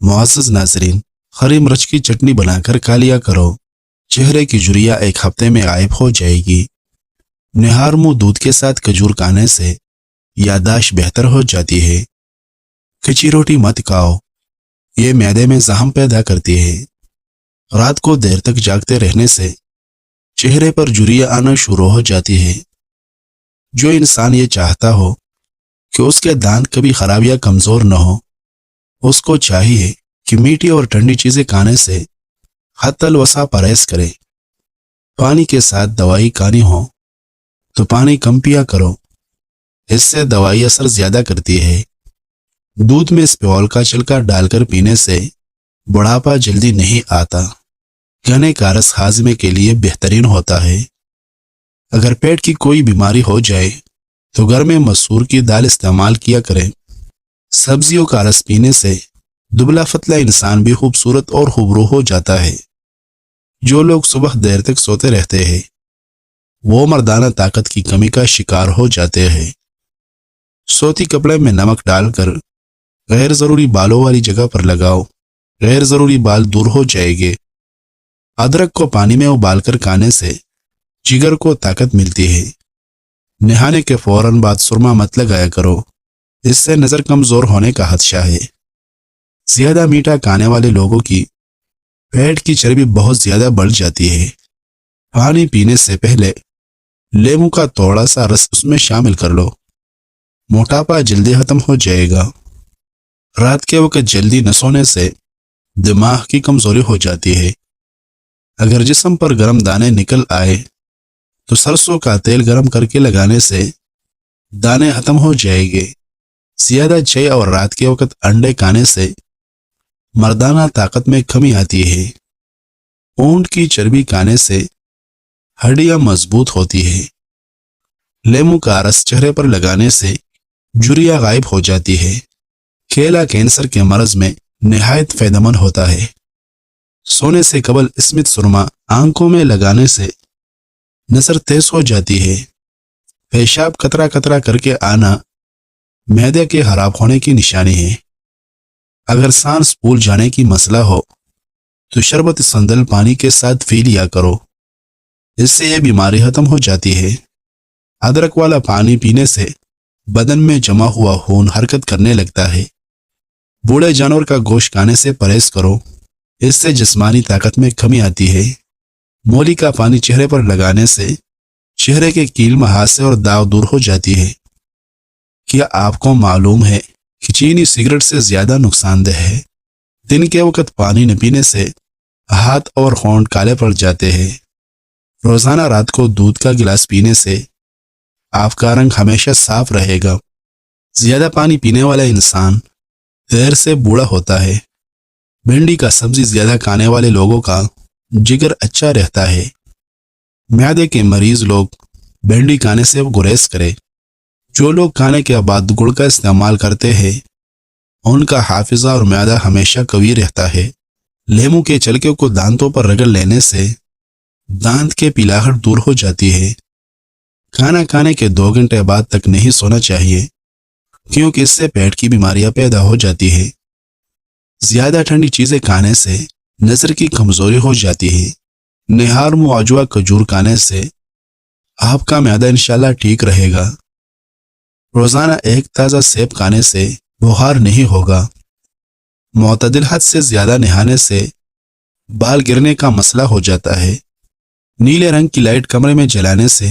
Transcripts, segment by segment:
मुआज़्ज़ज़ नाज़रीन, हरी मिर्च की चटनी बनाकर खा लिया करो। चेहरे की झुर्रियाँ एक हफ्ते में गायब हो जाएगी। निहार मुंह दूध के साथ खजूर खाने से याददाश्त बेहतर हो जाती है। कच्ची रोटी मत खाओ, ये मैदे में जहम पैदा करती है। रात को देर तक जागते रहने से चेहरे पर झुर्रियाँ आना शुरू हो जाती है। जो इंसान ये चाहता हो कि उसके दांत कभी खराब या कमजोर न हो, उसको चाहिए कि मीठी और ठंडी चीजें खाने से हत्तल वसा परहेज करे। पानी के साथ दवाई खानी हो तो पानी कम पिया करो, इससे दवाई असर ज्यादा करती है। दूध में स्प्योल का छिलका डालकर पीने से बुढ़ापा जल्दी नहीं आता। गन्ने का रस हाजमे के लिए बेहतरीन होता है। अगर पेट की कोई बीमारी हो जाए तो घर में मसूर की दाल इस्तेमाल किया करें। सब्जियों का रस पीने से दुबला पतला इंसान भी खूबसूरत और खूबरू हो जाता है। जो लोग सुबह देर तक सोते रहते हैं वो मर्दाना ताकत की कमी का शिकार हो जाते हैं। सोती कपड़े में नमक डालकर गैर जरूरी बालों वाली जगह पर लगाओ, गैर जरूरी बाल दूर हो जाएंगे। अदरक को पानी में उबालकर खाने से जिगर को ताकत मिलती है। नहाने के फौरन बाद सुरमा मत लगाया करो, इससे नजर कमजोर होने का खदशा है। ज्यादा मीठा खाने वाले लोगों की पेट की चर्बी बहुत ज्यादा बढ़ जाती है। पानी पीने से पहले लेमू का थोड़ा सा रस उसमें शामिल कर लो, मोटापा जल्दी खत्म हो जाएगा। रात के वक्त जल्दी न सोने से दिमाग की कमजोरी हो जाती है। अगर जिस्म पर गर्म दाने निकल आए तो सरसों का तेल गर्म करके लगाने से दाने खत्म हो जाएंगे। ज्यादा चाय और रात के वक्त अंडे खाने से मर्दाना ताकत में कमी आती है। ऊंट की चर्बी खाने से हड्डियां मजबूत होती है। लेमू का रस चेहरे पर लगाने से झुर्रियाँ गायब हो जाती है। केला कैंसर के मर्ज में निहायत फायदेमंद होता है। सोने से कबल स्मित सुरमा आंखों में लगाने से नजर तेज हो जाती है। पेशाब कतरा कतरा करके आना मैदे के खराब होने की निशानी है। अगर सांस फूल जाने की मसला हो तो शरबत संदल पानी के साथ पी लिया करो, इससे यह बीमारी खत्म हो जाती है। अदरक वाला पानी पीने से बदन में जमा हुआ खून हरकत करने लगता है। बूढ़े जानवर का गोश्त खाने से परहेज करो, इससे जिस्मानी ताकत में कमी आती है। मोली का पानी चेहरे पर लगाने से चेहरे के कील मुहासे और दाग दूर हो जाती है। क्या आपको मालूम है कि चीनी सिगरेट से ज्यादा नुकसानदेह है? दिन के वक्त पानी न पीने से हाथ और होंठ काले पड़ जाते हैं। रोजाना रात को दूध का गिलास पीने से आपका रंग हमेशा साफ रहेगा। ज्यादा पानी पीने वाला इंसान देर से बूढ़ा होता है। भिंडी का सब्जी ज्यादा खाने वाले लोगों का जिगर अच्छा रहता है। मैदे के मरीज लोग भिंडी खाने से गुरेज करें। जो लोग खाने के बाद गुड़ का इस्तेमाल करते हैं उनका हाफिजा और मैदा हमेशा कवी रहता है। लेमू के छिलके को दांतों पर रगड़ लेने से दांत के पीलाहट दूर हो जाती है। खाना खाने के 2 घंटे बाद तक नहीं सोना चाहिए, क्योंकि इससे पेट की बीमारियां पैदा हो जाती है। ज्यादा ठंडी चीजें खाने से नजर की कमजोरी हो जाती है। निहार मुआजुआ खजूर खाने से आपका मैदा इंशाल्लाह ठीक रहेगा। रोजाना एक ताजा सेब खाने से बुखार नहीं होगा। मुतदिल हद से ज्यादा नहाने से बाल गिरने का मसला हो जाता है। नीले रंग की लाइट कमरे में जलाने से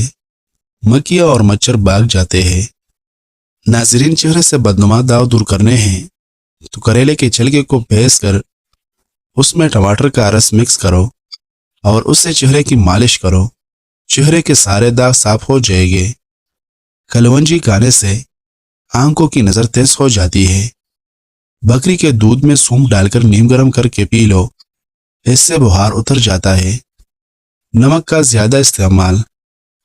मक्खियां और मच्छर भाग जाते हैं। नाजरीन, चेहरे से बदनुमा दाग दूर करने हैं तो करेले के छिलके को पीस कर उसमें टमाटर का रस मिक्स करो और उससे चेहरे की मालिश करो। चेहरे के सारे दाग साफ हो जाएंगे। कलवंजी खाने से आंखों की नजर तेज हो जाती है। बकरी के दूध में सूंफ डालकर नीम गर्म करके पी लो, इससे बुखार उतर जाता है। नमक का ज्यादा इस्तेमाल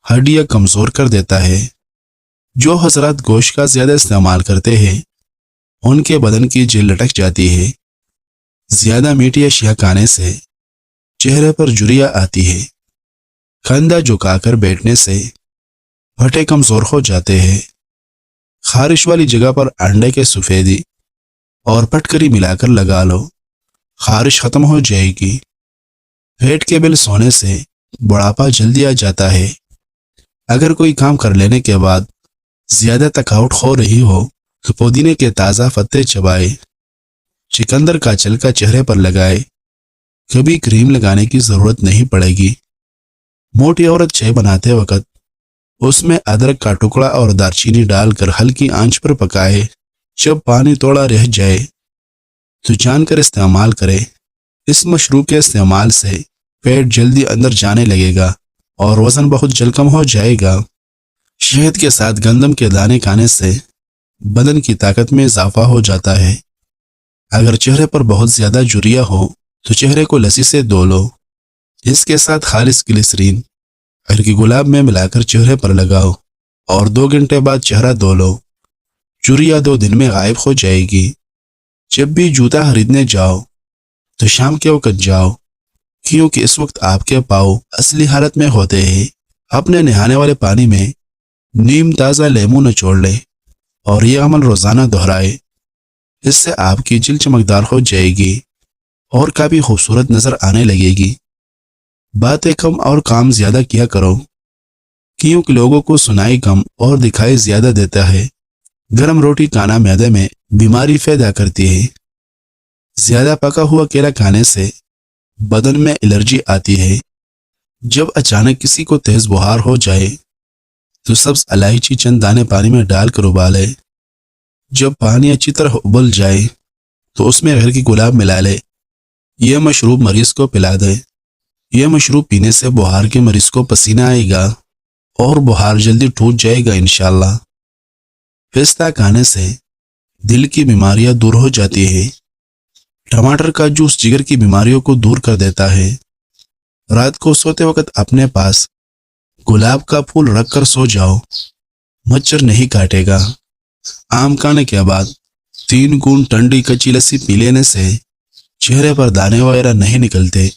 हड्डियां कमजोर कर देता है। जो हजरत गोश्त का ज्यादा इस्तेमाल करते हैं उनके बदन की जेल लटक जाती है। ज्यादा मीठी अशिया खाने से चेहरे पर झुर्रियाँ आती है। कंधा झुकाकर बैठने से फटे कमजोर हो जाते हैं। खारिश वाली जगह पर अंडे के सफेदी और पटकरी मिलाकर लगा लो, خارش ختم ہو جائے گی۔ پیٹ کے بل سونے سے بڑھاپا جلدی آ جاتا ہے۔ اگر کوئی کام کر لینے کے بعد زیادہ تھکاوٹ ہو رہی ہو تو پودینے کے تازہ پتے چبائے، چقندر کا چھلکا چہرے پر لگائے، کبھی کریم لگانے کی ضرورت نہیں پڑے گی۔ موٹی عورت چائے بناتے وقت اس میں ادرک کا ٹکڑا اور دارچینی ڈال کر ہلکی آنچ پر پکائے، جب پانی تھوڑا رہ جائے تو چھان کر استعمال کرے۔ اس مشروب کے استعمال سے پیٹ جلدی اندر جانے لگے گا اور وزن بہت جلد کم ہو جائے گا۔ شہد کے ساتھ گندم کے دانے کھانے سے بدن کی طاقت میں اضافہ ہو جاتا ہے۔ اگر چہرے پر بہت زیادہ جھریاں ہو تو چہرے کو لسی سے دھو لو۔ اس کے ساتھ خالص گلیسرین گھر کی گلاب میں ملا کر چہرے پر لگاؤ اور 2 گھنٹے بعد چہرہ دھو لو۔ جھریاں 2 دن میں غائب ہو جائے گی۔ جب بھی جوتا خریدنے جاؤ تو شام کے وقت جاؤ، کیونکہ اس وقت آپ کے پاؤں اصلی حالت میں ہوتے ہیں۔ اپنے نہانے والے پانی میں نیم تازہ لیموں نچوڑ لے اور یہ عمل روزانہ دہرائے۔ اس سے آپ کی جلد چمکدار ہو جائے گی اور کافی خوبصورت نظر آنے لگے گی۔ باتیں کم اور کام زیادہ کیا کرو، کیونکہ لوگوں کو سنائی کم اور دکھائی زیادہ دیتا ہے۔ گرم روٹی کھانا معدے میں بیماری پیدا کرتی ہے۔ زیادہ پکا ہوا کیلا کھانے سے بدن میں الرجی آتی ہے۔ جب اچانک کسی کو تیز بخار ہو جائے تو سبز الائچی چند دانے پانی میں ڈال کر ابالے۔ جب پانی اچھی طرح ابل جائے تو اس میں گھر کی گلاب ملا لے۔ یہ مشروب مریض کو پلا دے۔ یہ مشروب پینے سے بخار کے مریض کو پسینہ آئے گا اور بخار جلدی ٹوٹ جائے گا انشاءاللہ۔ پستہ کھانے سے دل کی بیماریاں دور ہو جاتی ہیں۔ ٹماٹر کا جوس جگر کی بیماریوں کو دور کر دیتا ہے۔ رات کو سوتے وقت اپنے پاس گلاب کا پھول رکھ کر سو جاؤ، مچھر نہیں کاٹے گا۔ آم کھانے کے بعد 3 گھونٹ ٹھنڈی کچی لسی پی لینے سے چہرے پر دانے وغیرہ نہیں نکلتے۔